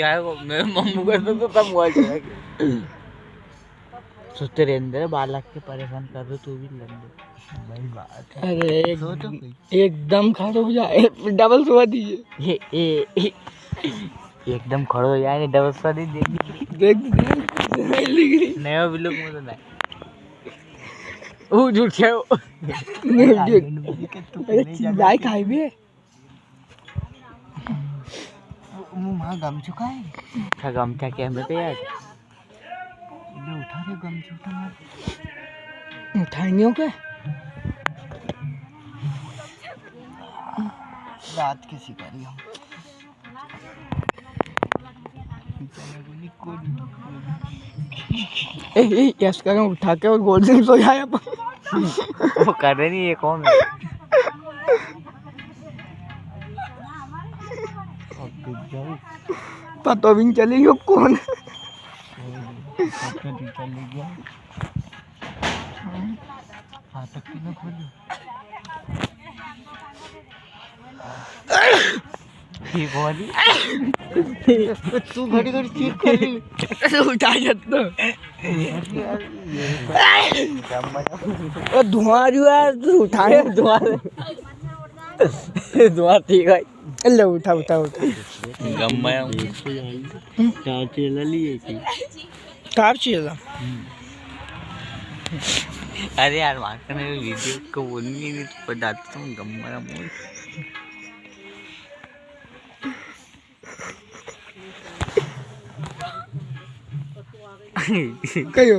क्या है वो मेरे मम्मी को तो तब हुआ सोचते अंदर 12 लाख के परेशान कर दो तो भी लग दो भाई बात है। अरे एकदम खड़े हो जाए डबल सुबह दीजिए एकदम खड़ो हो जाए डबल सौ दी देख देख नया भी लोग मुझे नहीं ओ झूठ है चिल्लाई खाई भी वहाँ गम चुका है क्या गम था क्या हमें तो यार ये उठा रहे गम चुका उठाएंगे क्या रात की शिकारी हम यस करें उठा के और गोल्डन सो जाए वो कर रहे नहीं ये कौन है पता भी नहीं चलेगा कौन तू घड़ी घड़ी चेक कर रही उठा जाता धुआं जो है तू उठाए धुआं ठीक है ले उठा उठा उठा गम्मा चार चेला लिए थी कार चेला अरे यार वहाँ का वीडियो को बोलनी नहीं तो बताता हूँ गम्मा मोल कहियो